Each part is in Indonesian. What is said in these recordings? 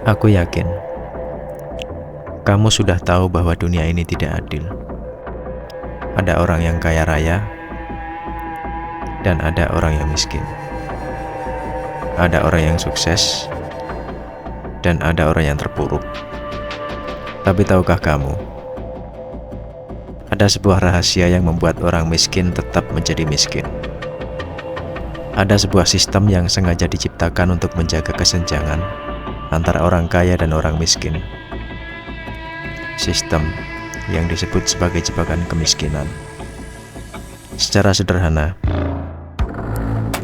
Aku yakin kamu sudah tahu bahwa dunia ini tidak adil. Ada orang yang kaya raya dan ada orang yang miskin. Ada orang yang sukses dan ada orang yang terpuruk. Tapi tahukah kamu, ada sebuah rahasia yang membuat orang miskin tetap menjadi miskin. Ada sebuah sistem yang sengaja diciptakan untuk menjaga kesenjangan antara orang kaya dan orang miskin. Sistem yang disebut sebagai jebakan kemiskinan. Secara sederhana,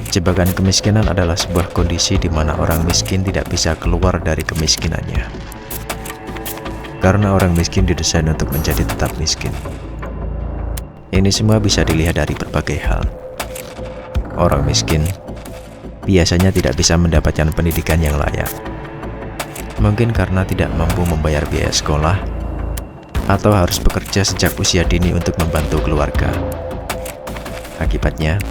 jebakan kemiskinan adalah sebuah kondisi di mana orang miskin tidak bisa keluar dari kemiskinannya. Karena orang miskin didesain untuk menjadi tetap miskin. Ini semua bisa dilihat dari berbagai hal. Orang miskin biasanya tidak bisa mendapatkan pendidikan yang layak. Mungkin karena tidak mampu membayar biaya sekolah, atau harus bekerja sejak usia dini untuk membantu keluarga. Akibatnya,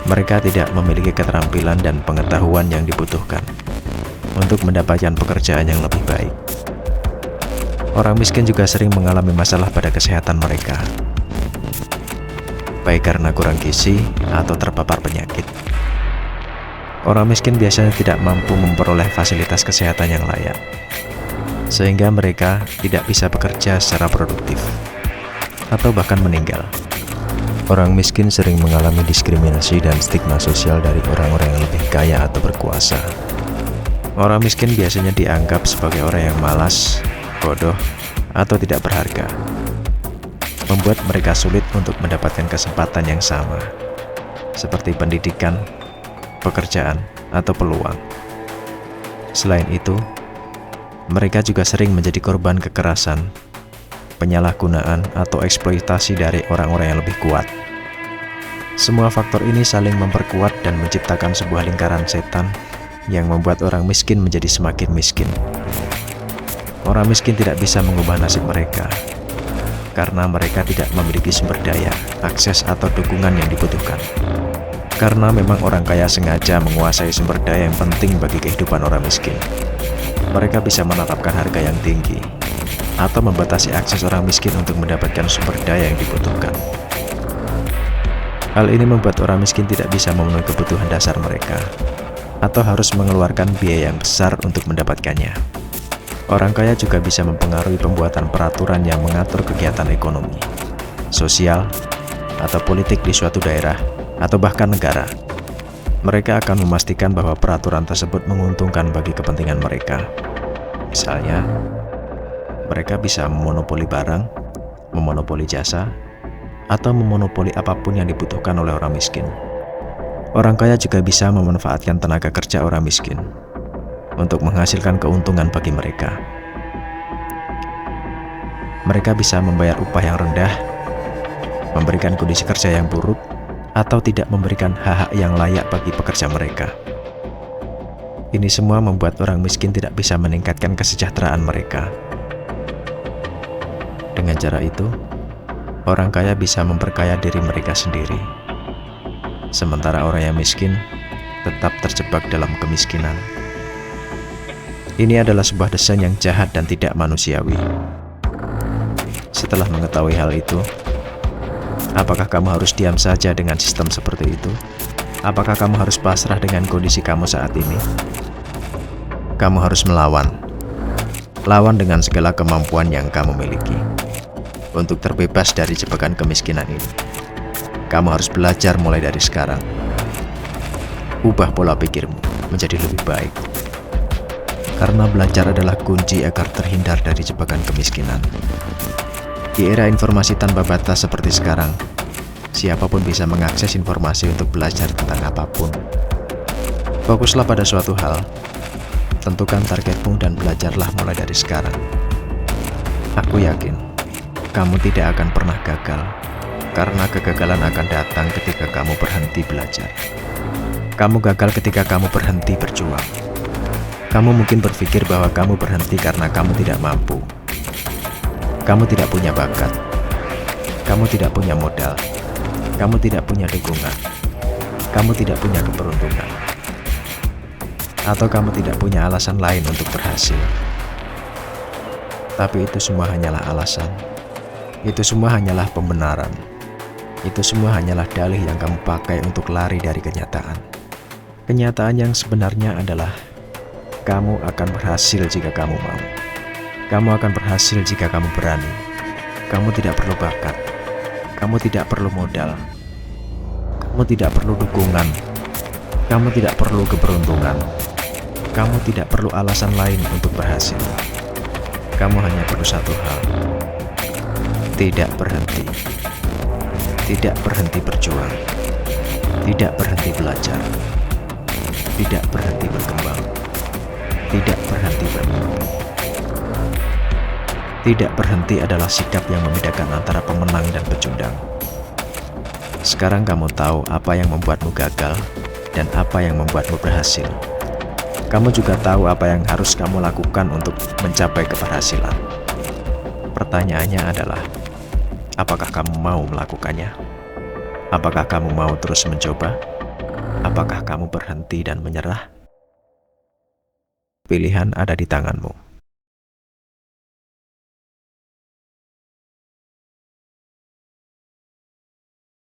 mereka tidak memiliki keterampilan dan pengetahuan yang dibutuhkan untuk mendapatkan pekerjaan yang lebih baik. Orang miskin juga sering mengalami masalah pada kesehatan mereka, baik karena kurang gizi atau terpapar penyakit. Orang miskin biasanya tidak mampu memperoleh fasilitas kesehatan yang layak, sehingga mereka tidak bisa bekerja secara produktif, atau bahkan meninggal. Orang miskin sering mengalami diskriminasi dan stigma sosial dari orang-orang yang lebih kaya atau berkuasa. Orang miskin biasanya dianggap sebagai orang yang malas, bodoh, atau tidak berharga, membuat mereka sulit untuk mendapatkan kesempatan yang sama, seperti pendidikan, pekerjaan, atau peluang. Selain itu, mereka juga sering menjadi korban kekerasan, penyalahgunaan, atau eksploitasi dari orang-orang yang lebih kuat. Semua faktor ini saling memperkuat dan menciptakan sebuah lingkaran setan yang membuat orang miskin menjadi semakin miskin. Orang miskin tidak bisa mengubah nasib mereka, karena mereka tidak memiliki sumber daya, akses, atau dukungan yang dibutuhkan. Karena memang orang kaya sengaja menguasai sumber daya yang penting bagi kehidupan orang miskin. Mereka bisa menetapkan harga yang tinggi atau membatasi akses orang miskin untuk mendapatkan sumber daya yang dibutuhkan. Hal ini membuat orang miskin tidak bisa memenuhi kebutuhan dasar mereka atau harus mengeluarkan biaya yang besar untuk mendapatkannya. Orang kaya juga bisa mempengaruhi pembuatan peraturan yang mengatur kegiatan ekonomi, sosial, atau politik di suatu daerah atau bahkan negara. Mereka akan memastikan bahwa peraturan tersebut menguntungkan bagi kepentingan mereka. Misalnya, mereka bisa memonopoli barang, memonopoli jasa, atau memonopoli apapun yang dibutuhkan oleh orang miskin. Orang kaya juga bisa memanfaatkan tenaga kerja orang miskin untuk menghasilkan keuntungan bagi mereka. Mereka bisa membayar upah yang rendah, memberikan kondisi kerja yang buruk, atau tidak memberikan hak-hak yang layak bagi pekerja mereka. Ini semua membuat orang miskin tidak bisa meningkatkan kesejahteraan mereka. Dengan cara itu, orang kaya bisa memperkaya diri mereka sendiri, sementara orang yang miskin tetap terjebak dalam kemiskinan. Ini adalah sebuah desain yang jahat dan tidak manusiawi. Setelah mengetahui hal itu, apakah kamu harus diam saja dengan sistem seperti itu? Apakah kamu harus pasrah dengan kondisi kamu saat ini? Kamu harus melawan. Lawan dengan segala kemampuan yang kamu miliki untuk terbebas dari jebakan kemiskinan ini. Kamu harus belajar mulai dari sekarang. Ubah pola pikirmu menjadi lebih baik. Karena belajar adalah kunci agar terhindar dari jebakan kemiskinan. Di era informasi tanpa batas seperti sekarang, siapapun bisa mengakses informasi untuk belajar tentang apapun. Fokuslah pada suatu hal, tentukan targetmu dan belajarlah mulai dari sekarang. Aku yakin, kamu tidak akan pernah gagal, karena kegagalan akan datang ketika kamu berhenti belajar. Kamu gagal ketika kamu berhenti berjuang. Kamu mungkin berpikir bahwa kamu berhenti karena kamu tidak mampu. Kamu tidak punya bakat. Kamu tidak punya modal. Kamu tidak punya dukungan. Kamu tidak punya keberuntungan. Atau kamu tidak punya alasan lain untuk berhasil? Tapi itu semua hanyalah alasan. Itu semua hanyalah pembenaran. Itu semua hanyalah dalih yang kamu pakai untuk lari dari kenyataan. Kenyataan yang sebenarnya adalah kamu akan berhasil jika kamu mau. Kamu akan berhasil jika kamu berani. Kamu tidak perlu bakat. Kamu tidak perlu modal. Kamu tidak perlu dukungan. Kamu tidak perlu keberuntungan. Kamu tidak perlu alasan lain untuk berhasil. Kamu hanya perlu satu hal. Tidak berhenti. Tidak berhenti berjuang. Tidak berhenti belajar. Tidak berhenti berkembang. Tidak berhenti bermimpi. Tidak berhenti adalah sikap yang membedakan antara pemenang dan pecundang. Sekarang kamu tahu apa yang membuatmu gagal dan apa yang membuatmu berhasil. Kamu juga tahu apa yang harus kamu lakukan untuk mencapai keberhasilan. Pertanyaannya adalah, apakah kamu mau melakukannya? Apakah kamu mau terus mencoba? Apakah kamu berhenti dan menyerah? Pilihan ada di tanganmu.